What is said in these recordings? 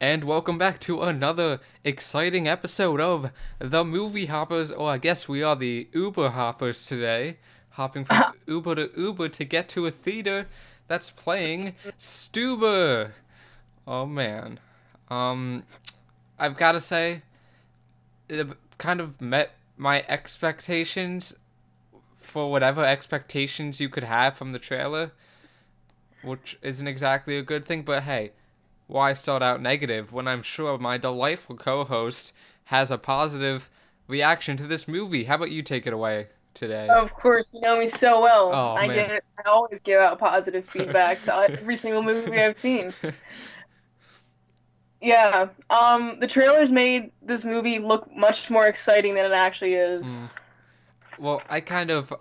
And welcome back to another exciting episode of the Movie Hoppers. Oh, I guess we are the Uber Hoppers today, hopping from Uber to Uber to get to a theater that's playing Stuber. Oh man, um, I've got to say, it kind of met my expectations for whatever expectations you could have from the trailer, which isn't exactly a good thing. But hey, why start out negative when I'm sure my delightful co-host has a positive reaction to this movie? How about you take it away today? Of course, you know me so well. Oh man. I always give out positive feedback to every single movie I've seen. Yeah. The trailers made this movie look much more exciting than it actually is. Mm. Well, I kind of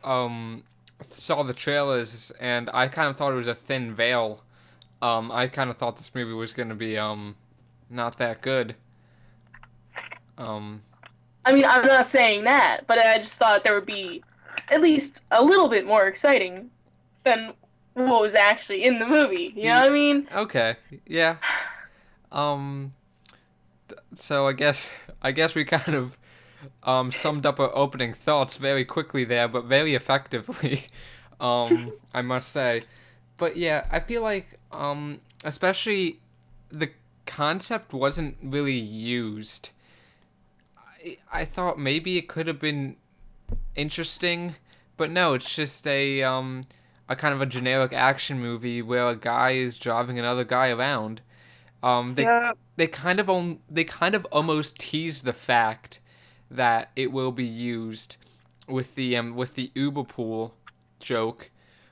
saw the trailers and I kind of thought it was a thin veil. I kind of thought this movie was going to be not that good. Um I mean, I'm not saying that, but I just thought there would be at least a little bit more exciting than what was actually in the movie. You know e- what I mean? okay. Yeah. Um so I guess we kind of summed up our opening thoughts very quickly there, but very effectively, I must say. But yeah, I feel like, especially the concept wasn't really used. I thought maybe it could have been interesting, but no, it's just a kind of a generic action movie where a guy is driving another guy around. Um, they Yeah. they kind of almost tease the fact that it will be used with the Uber pool joke,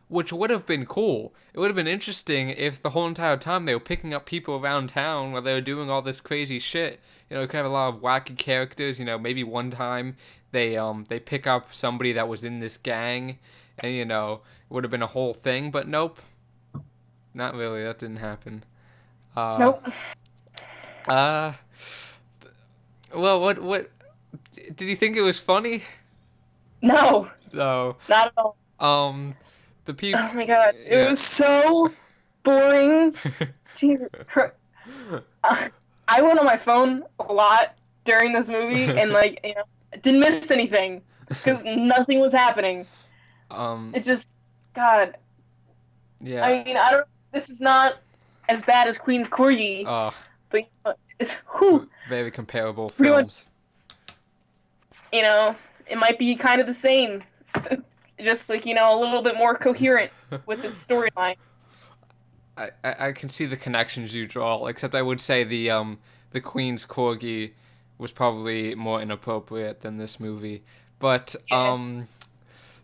which would have been cool. It would have been interesting if the whole entire time they were picking up people around town while they were doing all this crazy shit. You know, it could have a lot of wacky characters. You know, maybe one time they pick up somebody that was in this gang, and it would have been a whole thing. But nope, not really. That didn't happen. Uh, Nope. uh, well, what did you think it was funny? No, No. not at all. Um, the Oh peop, my God, it yeah. was so boring. Jesus Christ. Uh, I went on my phone a lot during this movie and didn't miss anything because nothing was happening. um, It just, God, yeah. I mean, I don't. This is not as bad as Queen's Corgi, Uh, but it's whew, very comparable it's pretty much, films. you know, it might be kind of the same, just a little bit more coherent with its storyline. I can see the connections you draw, except I would say the Queen's Corgi was probably more inappropriate than this movie. But Yeah.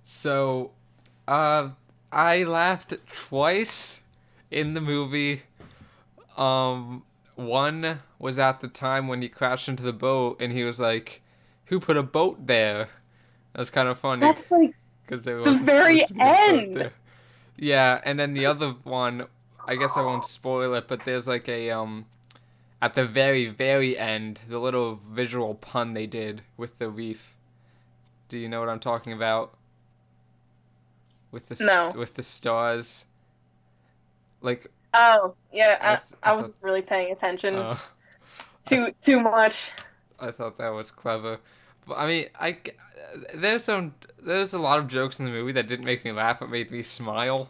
so uh I laughed twice in the movie. One was at the time when he crashed into the boat and he was like, "Who put a boat there?" That was kind of funny That's like because there the wasn't supposed very to be a boat end. there. Yeah, and then the other one, I guess I won't spoil it, but there's like a at the very very end, the little visual pun they did with the reef. Do you know what I'm talking about? No. With the stars, like Oh, yeah, I I thought wasn't really paying attention uh I too much. I thought that was clever. But I mean, there's a lot of jokes in the movie that didn't make me laugh, but made me smile.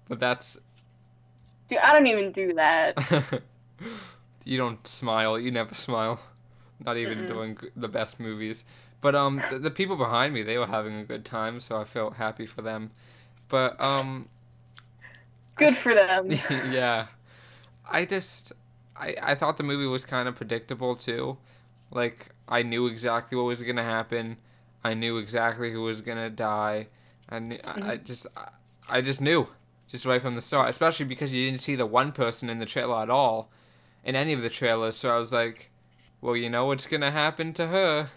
But that's Dude, I don't even do that. you don't smile. You never smile. Not even Mm-mm. doing the best movies. But the people behind me, they were having a good time, so I felt happy for them. But I Good for them. yeah, I just I thought the movie was kind of predictable too. Like I knew exactly what was gonna happen. I knew exactly who was gonna die. Mhm. I just knew just right from the start. Especially because you didn't see the one person in the trailer at all in any of the trailers. So I was like, well, you know what's gonna happen to her.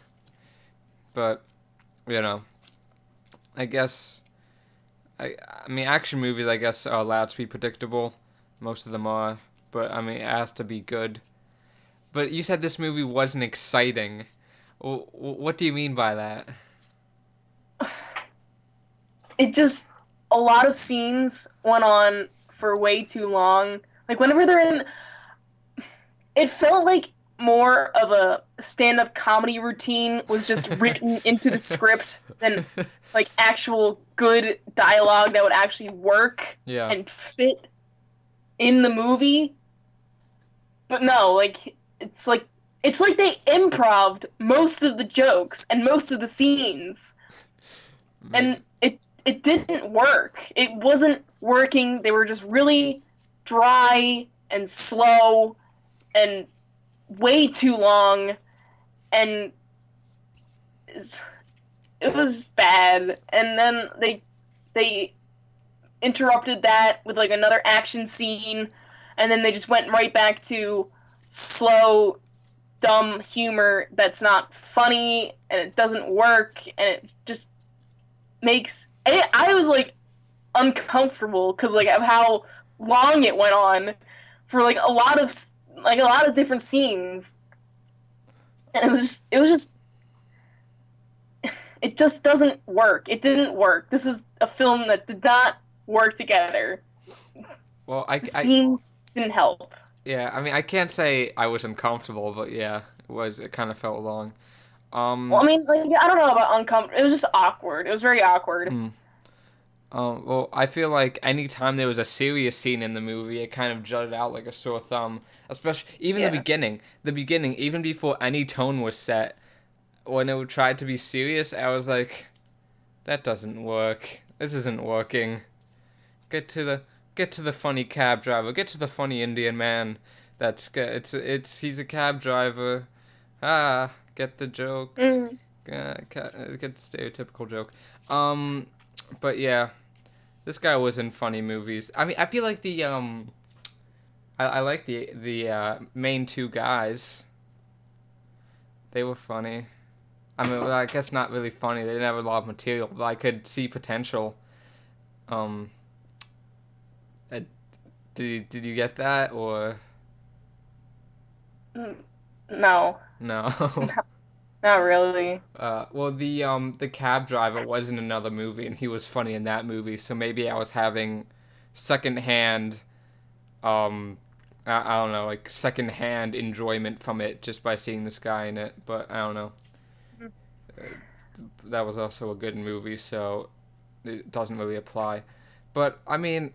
But you know, I guess I mean action movies I guess are allowed to be predictable. Most of them are, but I mean it has to be good. But you said this movie wasn't exciting. What do you mean by that? It just a lot of scenes went on for way too long. Like whenever they're in it felt like more of a stand-up comedy routine was just written into the script than like actual good dialogue that would actually work Yeah. and fit in the movie. But no, it's like they improved most of the jokes and most of the scenes, Maybe. and it didn't work. It wasn't working. They were just really dry and slow and way too long, and it was bad. And then they interrupted that with like another action scene, and then they just went right back to slow, dumb humor that's not funny and it doesn't work, and it just makes I was like uncomfortable because like of how long it went on for like a lot of different scenes, and it was just it just doesn't work. It didn't work. This was a film that did not work together. Well, The scenes didn't help. yeah. I mean, I can't say I was uncomfortable, but yeah, it was. It kind of felt long. Well, Um. I mean, like I don't know about uncomfortable. It was just awkward. It was very awkward. mm, well, I feel like anytime there was a serious scene in the movie, it kind of jutted out like a sore thumb. Especially even Yeah. the beginning, even before any tone was set, when it tried to be serious, I was like, that doesn't work. This isn't working. Get to the get to the funny cab driver. Get to the funny Indian man. It's he's a cab driver. Ah, get the joke. Mm. Get the stereotypical joke. Um, but yeah, this guy was in funny movies. I mean, I feel like I like the main two guys. They were funny. I mean, well, I guess not really funny. They didn't have a lot of material, but I could see potential. Um, uh, did you get that or Mm. No, no? not really. Well, the cab driver was in another movie, and he was funny in that movie. So maybe I was having secondhand, um, I don't know, like secondhand enjoyment from it just by seeing this guy in it. But I don't know. Uh, that was also a good movie, so it doesn't really apply. But I mean,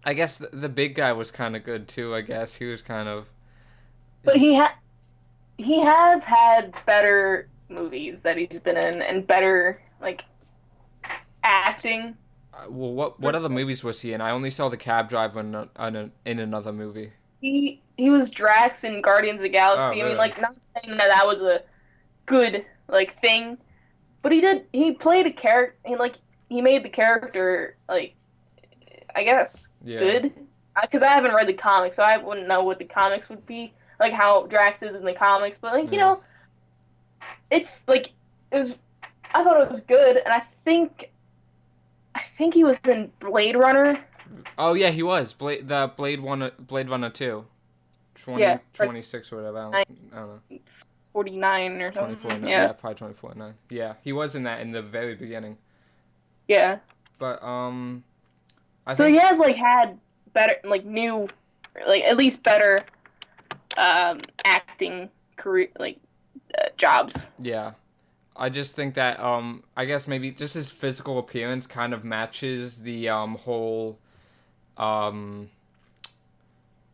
I guess the big guy was kind of good too. I guess he was kind of. But he has had better movies that he's been in and better like acting. Well, what other movies was he in? I only saw the cab driver in another movie. He was Drax in Guardians of the Oh, Galaxy. I mean, really? like not saying that that was a good like thing, but he played a character. He made the character like I guess Yeah. good because I haven't read the comics, so I wouldn't know what the comics would be like how Drax is in the comics. But like Yeah. it's like it was. I thought it was good, and I think he was in Blade Runner. Oh yeah, he was Blade Runner 2. Yeah, like 2026 or whatever. I don't know. 49 or 24. something. Yeah, Yeah, probably 24/9. Yeah, he was in that in the very beginning. yeah. But I So he think has like had better, like new, like at least better acting career, like jobs. yeah. I just think that I guess maybe just his physical appearance kind of matches the whole um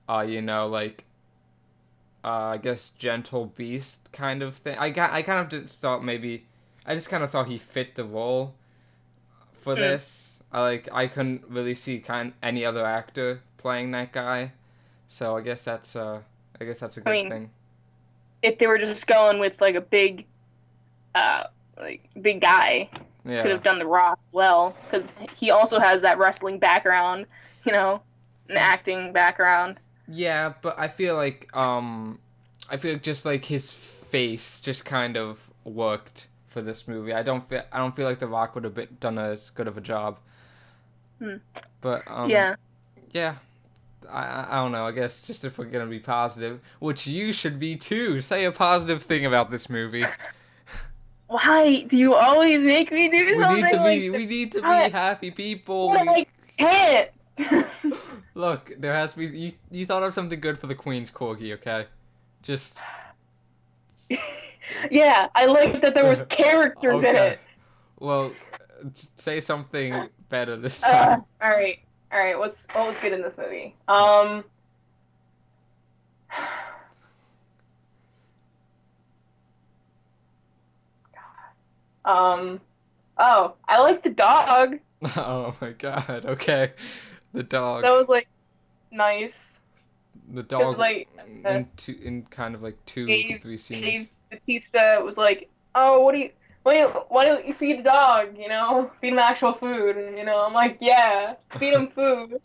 like I guess gentle beast kind of thing. I kind of just thought maybe I just kind of thought he fit the role for Mm. this. I couldn't really see any other actor playing that guy. So I guess that's a I good mean, thing. if they were just going with like a uh, big guy, could Yeah. have done The Rock well because he also has that wrestling background, you know, an acting background. Yeah, but I feel like just like his face just kind of worked for this movie. I don't feel like The Rock would have done as good of a job. Hmm. But Yeah. yeah, I don't know. I guess just if we're gonna be positive, which you should be too, say a positive thing about this movie. Why do you always make me do something like this? We need to be I, happy people. I can't. Look, there has to be. You thought of something good for the Queen's Corgi, okay? Just. Yeah, I like that there was characters in Okay. it. Well, say something better this time. All right, all right. What was good in this movie? Um, oh, I like the dog. Oh my god. Okay. The dog. That was like nice The because dog like uh, in kind of like two, Dave three Dave scenes. Batista was like, oh, why don't you feed the dog? You know, feed him actual food. You know, I'm like, yeah, feed him food,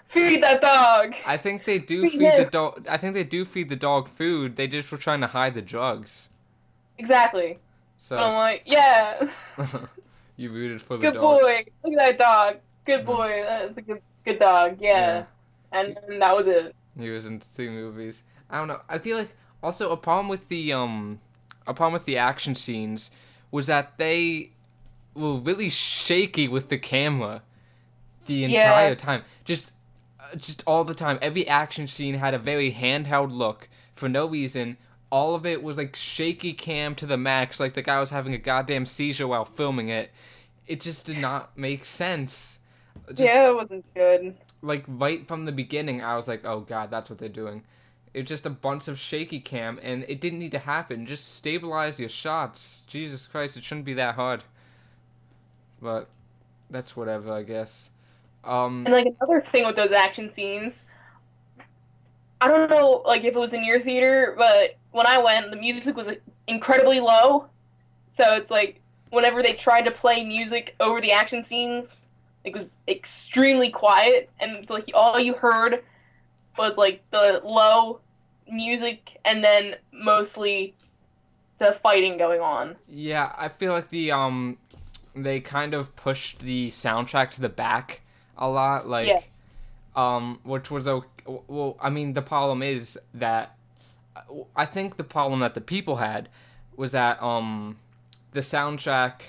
feed that dog, I think they do feed feed the him. dog. I think they do feed the dog food. They just were trying to hide the drugs. Exactly. But So I'm like, it's yeah, you rooted for the good dog. boy. Look at that dog. Good Mhm. boy. That's a good dog. Yeah, Yeah. And then that was it. he was in 3 movies. I don't know. I feel like also a problem with the action scenes was that they were really shaky with the camera the Yeah. entire time. Just all the time. Every action scene had a very handheld look for no reason. All of it was like shaky cam to the max, like the guy was having a goddamn seizure while filming it. It just did not make sense. Just Yeah, it wasn't good. like right from the beginning, I was like, oh god, that's what they're doing. It's just a bunch of shaky cam, and it didn't need to happen. Just stabilize your shots. Jesus Christ, it shouldn't be that hard. But that's whatever, I guess. Um, And like another thing with those action scenes, I don't know like if it was in your theater, but when I went, the music was like, incredibly low. So it's like whenever they tried to play music over the action scenes, it was extremely quiet, and it's like all you heard was like the low music and then mostly the fighting going on. yeah, I feel like they kind of pushed the soundtrack to the back a lot, Yeah, which was okay. Well, I mean, the problem is that I think the problem that the people had was that the soundtrack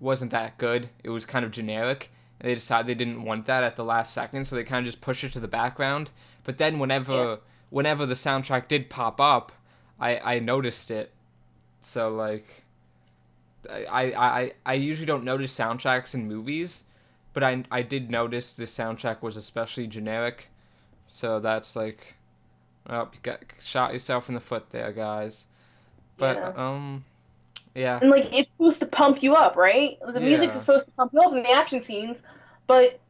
wasn't that good. It was kind of generic. They decided they didn't want that at the last second, so they kind of just pushed it to the background. But then yeah, whenever the soundtrack did pop up, I noticed it. So like I usually don't notice soundtracks in movies, but I did notice the soundtrack was especially generic. So that's like, oh, you got shot yourself in the foot there, guys. But yeah. yeah, And like it's supposed to pump you up, right? The music is yeah, supposed to pump you up in the action scenes, but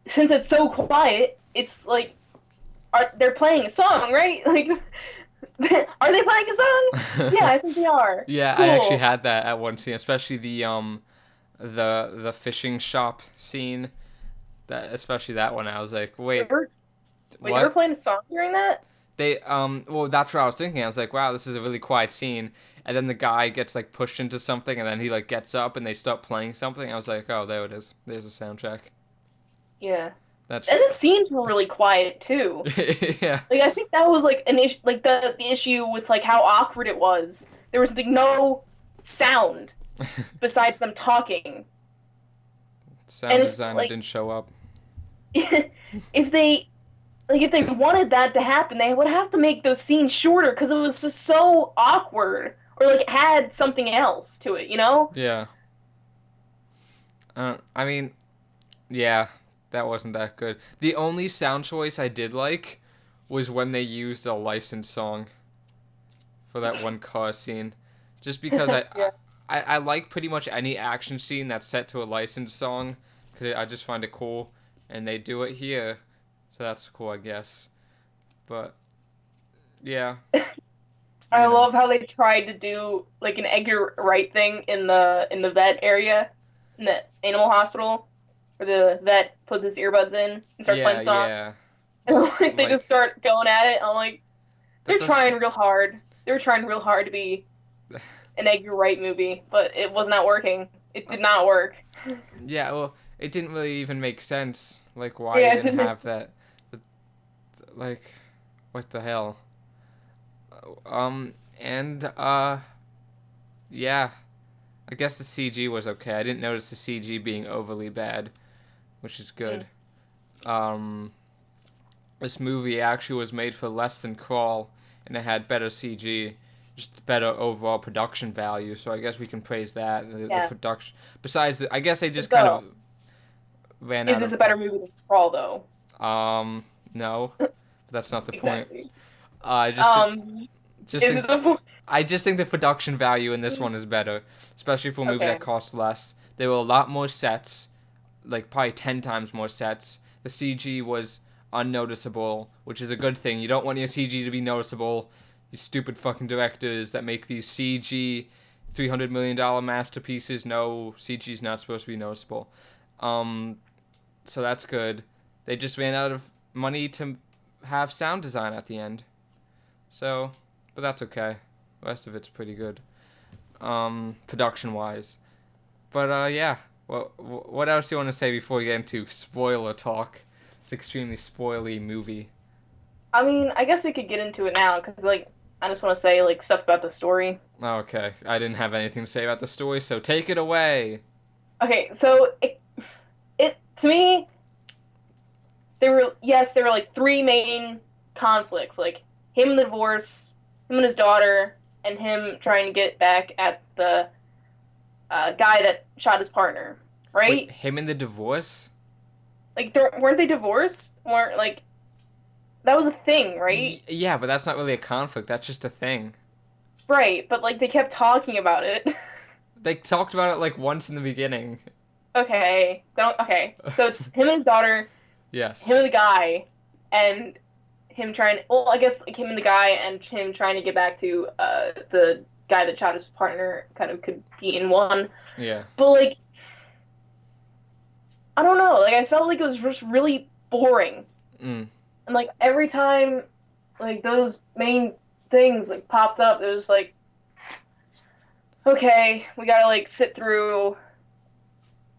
since it's so quiet, it's like they're playing a song, right? Like are they playing a song? Yeah, I think they are. yeah. I actually Cool. had that at one scene, especially the fishing shop scene. That especially that one, I was like, They wait, were, wait, they were what? playing a song during that? They well, that's what I was thinking. I was like, wow, this is a really quiet scene. And then the guy gets like pushed into something, and then he like gets up, and they start playing something. I was like, oh, there it is. There's the soundtrack. Yeah. That's And the scenes were really quiet too. yeah. Like I think that was like an issue, like the issue with like how awkward it was. There was like no sound besides them talking, and Sound it's designer like didn't show up. if they if they wanted that to happen, they would have to make those scenes shorter because it was just so awkward, or like add something else to it, you know? Yeah. I mean, yeah, that wasn't that good. The only sound choice I did like was when they used a licensed song for that one car scene. Just because Yeah, I like pretty much any action scene that's set to a licensed song because I just find it cool, and they do it here, so that's cool, I guess. But yeah, I you know, love how they tried to do like an Edgar Wright thing in the vet area, in the animal hospital, where the vet puts his earbuds in and starts playing yeah, the song. yeah, And like they just like start going at it. I'm like, that they're does. trying real hard. They were trying real hard to be an Edgar Wright movie, but it was not working. It did not work. Yeah, well, it didn't really even make sense. Like, why Yeah, it even didn't make have sense. that? But, like, what the hell? And yeah, I guess the CG was okay. I didn't notice the CG being overly bad, which is Mm. good. Um, this movie actually was made for less than Crawl, and it had better CG, just better overall production value. So I guess we can praise that. The Yeah. production. Besides, I guess they just kind of So, ran is out this of. a better movie than Crawl, though? No, that's not the point. Exactly. I Um, just is think it the point? I just think the production value in this one is better, especially for a movie Okay. that costs less. There were a lot more sets, like probably 10 times more sets. The CG was unnoticeable, which is a good thing. You don't want your CG to be noticeable. You stupid fucking directors that make these CG $300 million masterpieces. No, CG's not supposed to be noticeable. Um, so that's good. They just ran out of money to have sound design at the end. So, but that's okay. The rest of it's pretty good, production wise. But yeah. What else do you want to say before we get into spoiler talk? It's extremely spoily movie. I mean, I guess we could get into it now because, like, I just want to say like stuff about the story. Okay, I didn't have anything to say about the story, so take it away. Okay, so it to me there were like three main conflicts, like him and the divorce, him and his daughter, and him trying to get back at the guy that shot his partner, Wait, right? him in the divorce? Like, weren't they divorced? Weren't like that was a thing, right? Yeah, but that's not really a conflict. That's just a thing. Right, but like they kept talking about it. They talked about it like once in the beginning. Okay, don't. Okay, so it's him and his daughter, Yes. him and the guy, and him trying. Well, I guess like him and the guy, and him trying to get back to the guy that shot his partner. Kind of could be in one, Yeah. but like I don't know. Like I felt like it was just really boring, Mm. and like every time like those main things like popped up, it was like okay, we gotta like sit through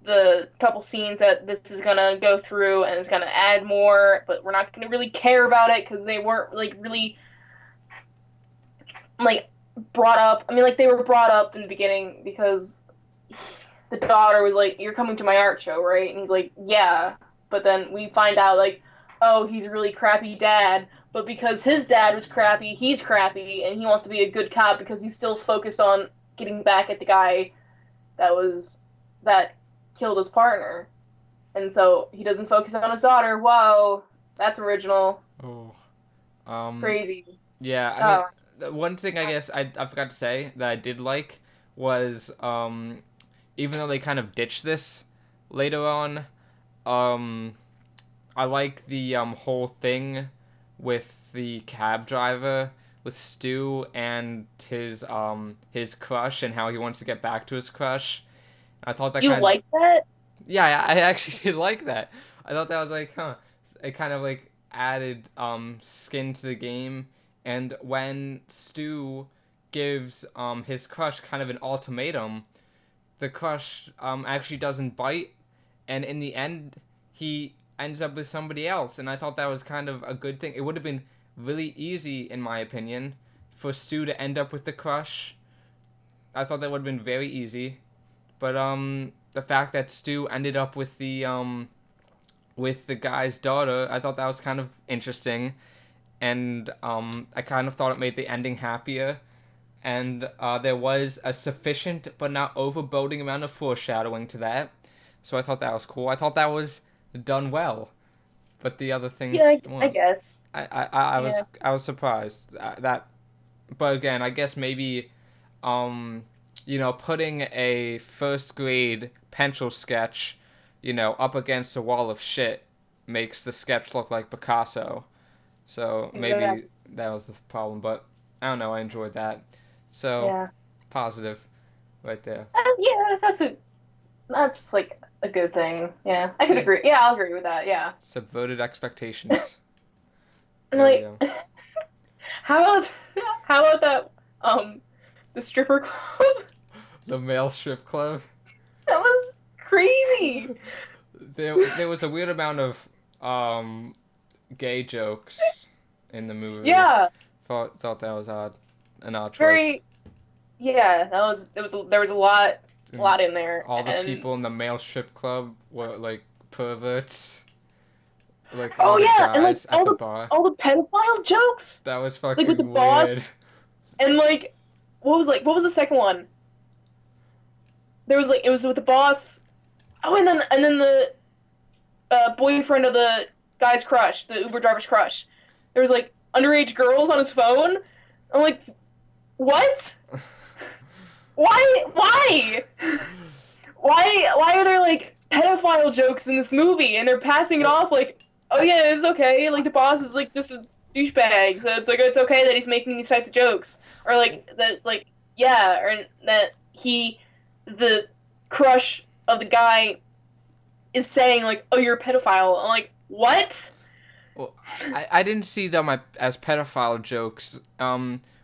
the couple scenes that this is gonna go through and it's gonna add more, but we're not gonna really care about it because they weren't like really like brought up. I mean, like they were brought up in the beginning because the daughter was like, "You're coming to my art show, right?" And he's like, "Yeah," but then we find out like, oh, he's a really crappy dad. But because his dad was crappy, he's crappy, and he wants to be a good cop because he's still focused on getting back at the guy that killed his partner. And so he doesn't focus on his daughter. Whoa, that's original. Oh. Um. Crazy. Yeah. I mean, Oh, the one thing I guess I forgot to say that I did like was even though they kind of ditched this later on, um I like the whole thing with the cab driver with Stu and his crush and how he wants to get back to his crush. I thought that you kind like that? yeah, I actually did like that. I thought that was like, huh. It kind of like added skin to the game. And when Stu gives his crush kind of an ultimatum, the crush actually doesn't bite, and in the end he ends up with somebody else, and I thought that was kind of a good thing. It would have been really easy, in my opinion, for Stu to end up with the crush. I thought that would have been very easy, but the fact that Stu ended up with the guy's daughter, I thought that was kind of interesting, and I kind of thought it made the ending happier, and there was a sufficient but not overboarding amount of foreshadowing to that. So I thought that was cool. I thought that was done well, but the other things Yeah, I weren't. guess. I Yeah. I was surprised that, but again, I guess maybe, um, putting a first grade pencil sketch, up against a wall of shit makes the sketch look like Picasso. So maybe Exactly. that was the problem, but I don't know. I enjoyed that. So Yeah. positive right there. Yeah, that's like a good thing. Yeah, I could Yeah. agree. Yeah, I'll agree with that. Yeah. Subverted expectations. And There we like, go. how about how about that the stripper club? The male strip club. That was crazy. There was a weird amount of gay jokes in the movie. Yeah, Thought that was an odd choice. very. Yeah, there was a And lot in there, all the and people in the male strip club were like perverts. like all Oh the yeah, and like guys at the bar. all the pedophile jokes, That was like with the fucking weird. boss, and what was the second one? There was like it was with the boss. Oh, and then the boyfriend of the guy's crush, the Uber driver's crush. There was like underage girls on his phone. I'm like, what? Why? Why are there like pedophile jokes in this movie and they're passing it Well, off like, oh I yeah, it's okay. Like the boss is like just a douchebag, so it's like it's okay that he's making these types of jokes, or like that it's like yeah, or that the crush of the guy is saying like, oh, you're a pedophile. I'm like, what? Well, I didn't see them as pedophile jokes.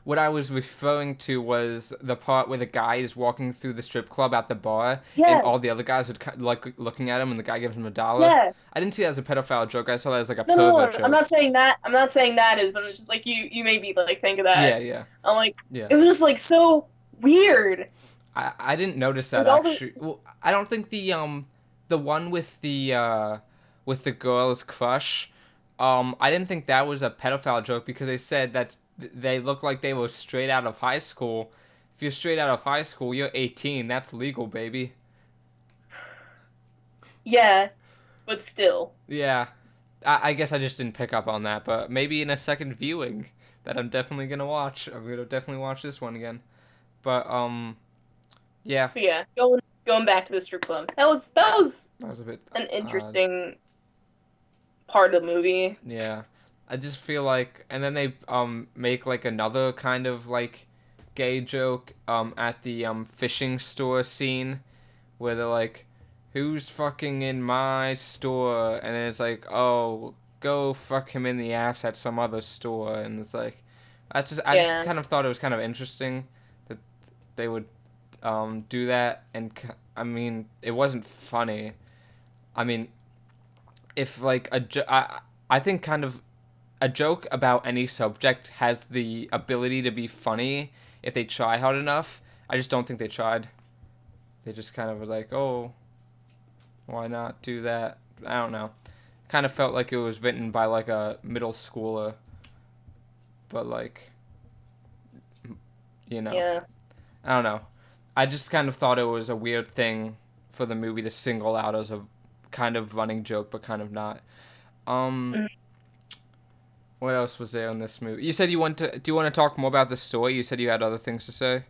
What I was referring to was the part where the guy is walking through the strip club at the bar, and Yeah, all the other guys are like looking at him, and the guy gives him $1. yeah. I didn't see that as a pedophile joke. I saw that as like a pervert No. I'm joke. not saying that. I'm not saying that is, but it's just like you made me like think of Yeah, that. yeah, I'm like, yeah. it was just like so weird. I didn't notice that Like all the actually. Well, I don't think the one with the girl's crush, I didn't think that was a pedophile joke because they said that they looked like they were straight out of high school. If you're straight out of high school, you're 18. That's legal, baby. yeah, but still. Yeah. I guess I just didn't pick up on that, but maybe in a second viewing that I'm definitely gonna watch. I'm gonna definitely watch this one again. But yeah, But yeah, going back to the strip club. That was that was a bit an odd. interesting part of the movie. Yeah. I just feel like and then they make like another kind of like gay joke at the fishing store scene where they're like who's fucking in my store and then it's like oh go fuck him in the ass at some other store and it's like I just Yeah, kind of thought it was kind of interesting that they would do that and I mean it wasn't funny. I mean if like I think kind of a joke about any subject has the ability to be funny if they try hard enough. I just don't think they tried. They just kind of was like, oh, why not do that? I don't know. Kind of felt like it was written by like a middle schooler, but like, you know, yeah. I don't know. I just kind of thought it was a weird thing for the movie to single out as a kind of running joke, but kind of not. Um, Mhm. what else was there in this movie? You said you want to. Do you want to talk more about the story? You said you had other things to say.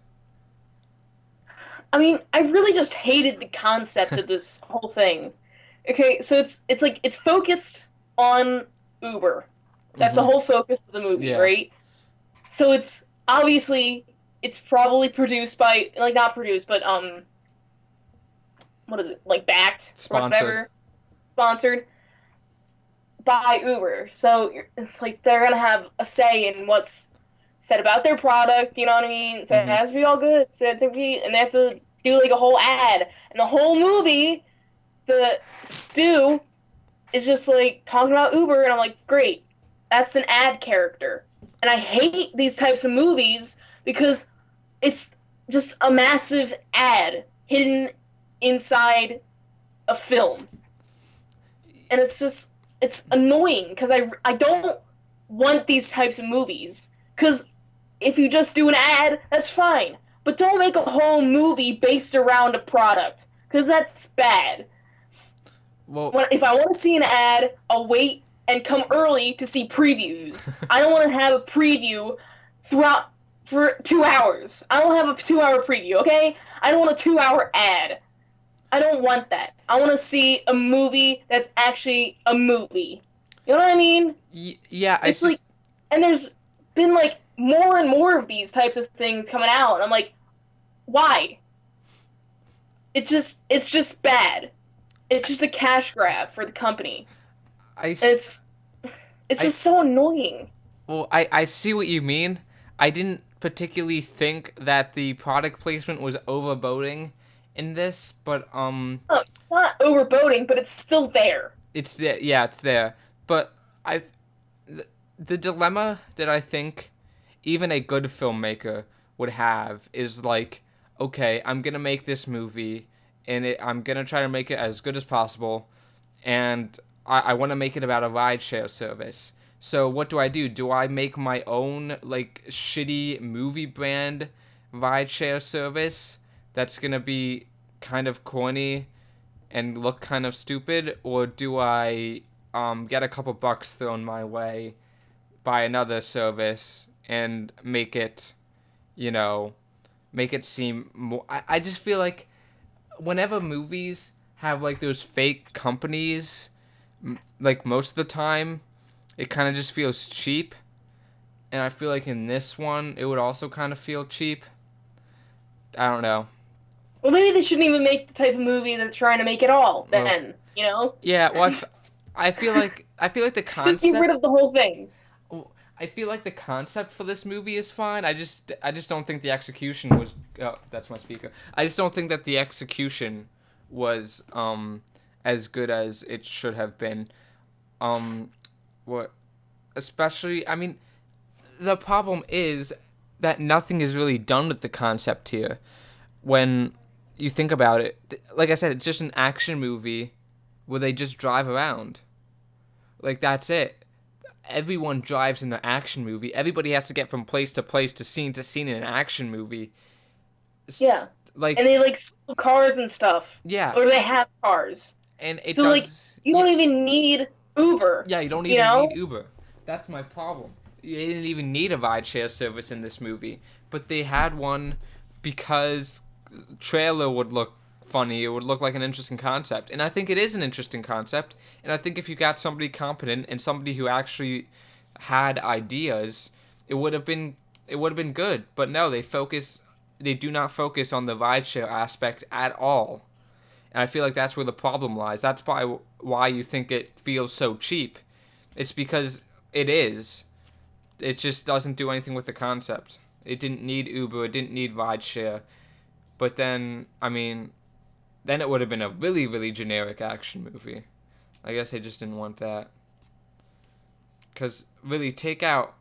I mean, I really just hated the concept of this whole thing. Okay, so it's like it's focused on Uber. That's the Mhm. whole focus of the movie, Yeah. right? So it's obviously it's probably produced by like not produced, but what is it like backed or Sponsored. whatever, sponsored by Uber. So it's like they're gonna have a say in what's said about their product. You know what I mean? So it Mhm. has to be all good. So and they have to do like a whole ad, and the whole movie, the Stu is just like talking about Uber, and I'm like, great, that's an ad character, and I hate these types of movies because it's just a massive ad hidden inside a film, and it's annoying because I don't want these types of movies because if you just do an ad, that's fine, but don't make a whole movie based around a product because that's bad. Well, If I want to see an ad, I'll wait and come early to see previews. I don't want to have a preview throughout for 2 hours. I don't have a 2 hour preview, okay? I don't want a 2 hour ad. I don't want that. I want to see a movie that's actually a movie. You know what I mean? yeah. I It's like, just and there's been like more and more of these types of things coming out. And I'm like, why? It's just bad. It's just a cash grab for the company. I And s- it's I just so annoying. well I see what you mean. I didn't particularly think that the product placement was overboating in this, but No, it's not overboating, but it's still there. it's there. Yeah, it's there. But I the dilemma that I think even a good filmmaker would have is like, okay, I'm gonna make this movie, and I'm gonna try to make it as good as possible, and I want to make it about a rideshare service. So what do I do? Do I make my own like shitty movie brand rideshare service that's gonna be kind of corny and look kind of stupid, or do I get a couple bucks thrown my way by another service and make it, you know, make it seem more? I just feel like whenever movies have like those fake companies, like most of the time, it kind of just feels cheap. And I feel like in this one, it would also kind of feel cheap. I don't know. Well, maybe they shouldn't even make the type of movie they're trying to make at all. Well, Then, you know, yeah. Well, I feel like the just get rid concept. of the whole thing. I feel like the concept for this movie is fine. I just don't think the execution was. Oh, that's my speaker. I just don't think that the execution was as good as it should have been. Um, what especially, I mean, the problem is that nothing is really done with the concept here. When you think about it, like I said, it's just an action movie where they just drive around. Like that's it. Everyone drives in an action movie. Everybody has to get from place to scene in an action movie. Yeah, and Like, they like steal cars and stuff, yeah, or they have cars. and it So like, does. you Yeah, don't even need Uber. yeah, you don't You even need know? Uber. That's my problem. You didn't even need a rideshare service in this movie, but they had one because trailer would look funny. It would look like an interesting concept, and I think it is an interesting concept. And I think if you got somebody competent and somebody who actually had ideas, it would have been good. But no, they do not focus on the rideshare aspect at all. And I feel like that's where the problem lies. That's why you think it feels so cheap. It's because it is. It just doesn't do anything with the concept. It didn't need Uber. It didn't need rideshare. But then, I mean, then it would have been a really, really generic action movie. I guess they just didn't want that. Cause really, take out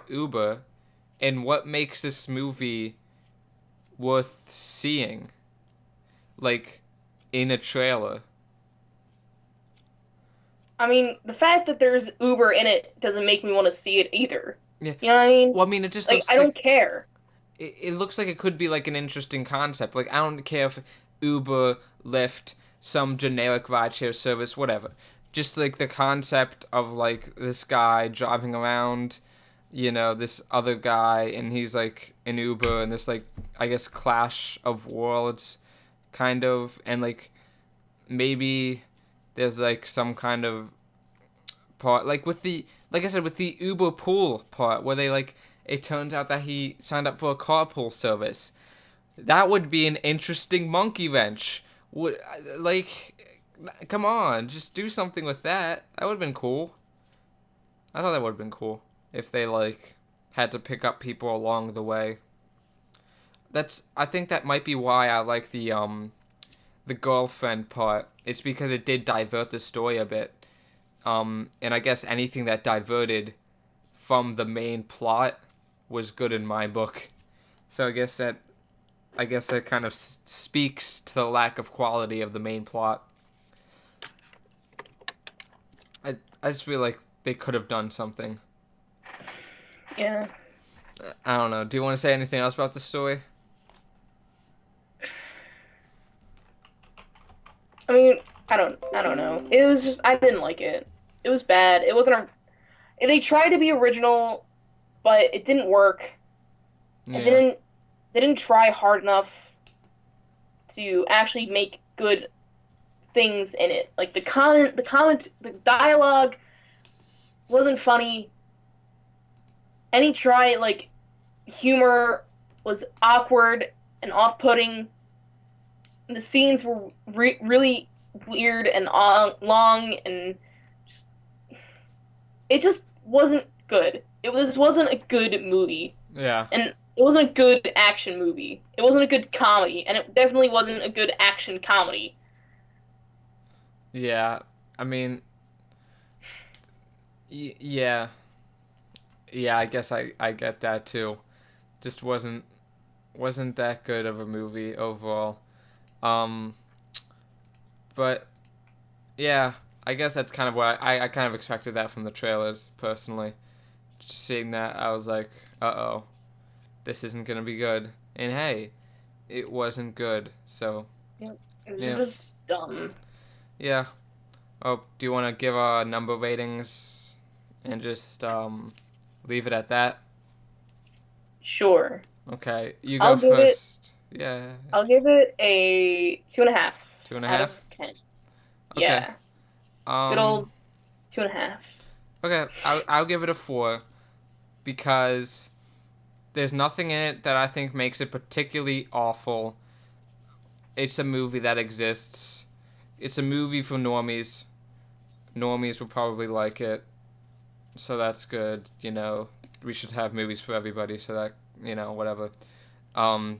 Uber, and what makes this movie worth seeing? Like, in a trailer. I mean, the fact that there's Uber in it doesn't make me want to see it either. Yeah. You know what I mean? Well, I mean, it just Like, I looks don't like care. it looks like it could be like an interesting concept. Like I don't care if Uber, Lyft, some generic rideshare service, whatever. Just like the concept of like this guy driving around, this other guy, and he's like an Uber, and this like I guess clash of worlds, kind of, and like maybe there's like some kind of part like I said with the Uber pool part where they like it turns out that he signed up for a carpool service. That would be an interesting monkey wrench. Would like come on, just do something with that. That would have been cool. I thought that would have been cool if they like had to pick up people along the way. I think that might be why I like the girlfriend part. It's because it did divert the story a bit. And I guess anything that diverted from the main plot was good in my book. So I guess that kind of speaks to the lack of quality of the main plot. I just feel like they could have done something. Yeah. I don't know. Do you want to say anything else about the story? I mean, I don't know. It was just I didn't like it. It was bad. It wasn't a. They tried to be original, but it didn't work. It Yeah. didn't. They didn't try hard enough to actually make good things in it. Like the dialogue wasn't funny. Any try like humor was awkward and off-putting. The scenes were really weird and long, and just it just wasn't good. Wasn't a good movie, Yeah. and it wasn't a good action movie. It wasn't a good comedy, and it definitely wasn't a good action comedy. Yeah. I mean, yeah. Yeah, I guess I get that too. Just wasn't that good of a movie overall. Um, but yeah, I guess that's kind of what I kind of expected that from the trailers, personally. Just seeing that, I was like, uh-oh, this isn't gonna be good. And hey, it wasn't good, so, Yep. It was yeah. just dumb. Yeah. Oh, do you want to give our number ratings and just, leave it at that? Sure. Okay, you go I'll give it first. Yeah, I'll give it a 2.5 two and a out of half? 10. Okay. Yeah. Good Um, old 2.5. okay, I'll give it a 4 because there's nothing in it that I think makes it particularly awful. It's a movie that exists. It's a movie for normies. Normies will probably like it, so that's good. You know, we should have movies for everybody, so that, whatever.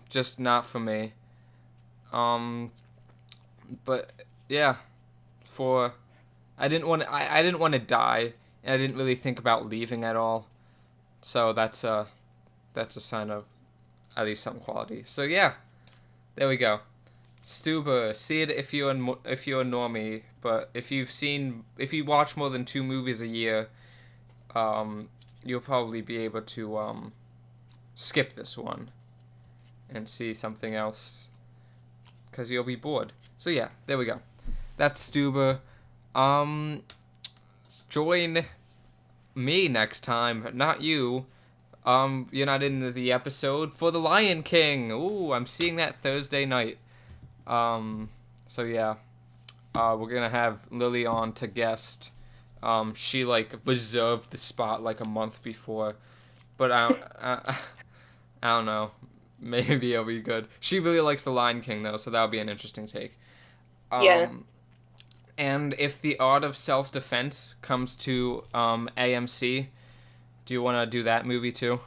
Just not for me. Um, but yeah, for I didn't want to die, and I didn't really think about leaving at all. So that's a sign of at least some quality. So yeah, there we go. Stuber, see it if you're a normie, but if you watch more than 2 movies a year, you'll probably be able to skip this one and see something else because you'll be bored. So yeah, there we go. That's Stuber. Um, join me next time, not you. You're not in the episode for The Lion King. Ooh, I'm seeing that Thursday night. Um, so yeah, we're gonna have Lily on to guest. She like reserved the spot like a month before, but I don't know. Maybe it'll be good. She really likes The Lion King though, so that'll be an interesting take. Yeah. Um, and if The Art of Self Defense comes to AMC, do you want to do that movie too?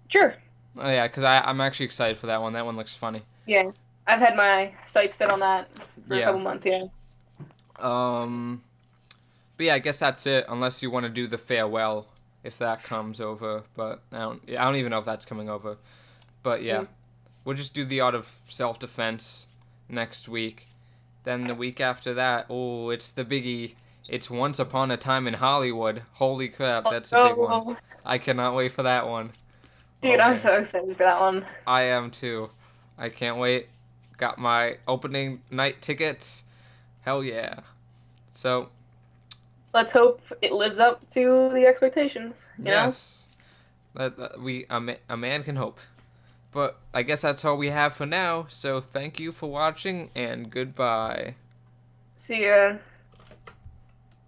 Sure. Oh yeah, because I'm actually excited for that one. That one looks funny. Yeah. I've had my sights set on that for a Yeah. couple months, yeah. Um. But yeah, I guess that's it. Unless you want to do The Farewell, if that comes over. But I don't even know if that's coming over. But yeah, Mm. we'll just do The Art of Self Defense next week. Then the week after that, oh, it's the biggie. It's Once Upon a Time in Hollywood. Holy crap, Let's that's a big one. go. I cannot wait for that one. Dude, Oh I'm man, so excited for that one. I am too. I can't wait. Got my opening night tickets. Hell yeah. So, Let's hope it lives up to the expectations, you know? yes. A man can hope. But I guess that's all we have for now. So thank you for watching and goodbye. See ya.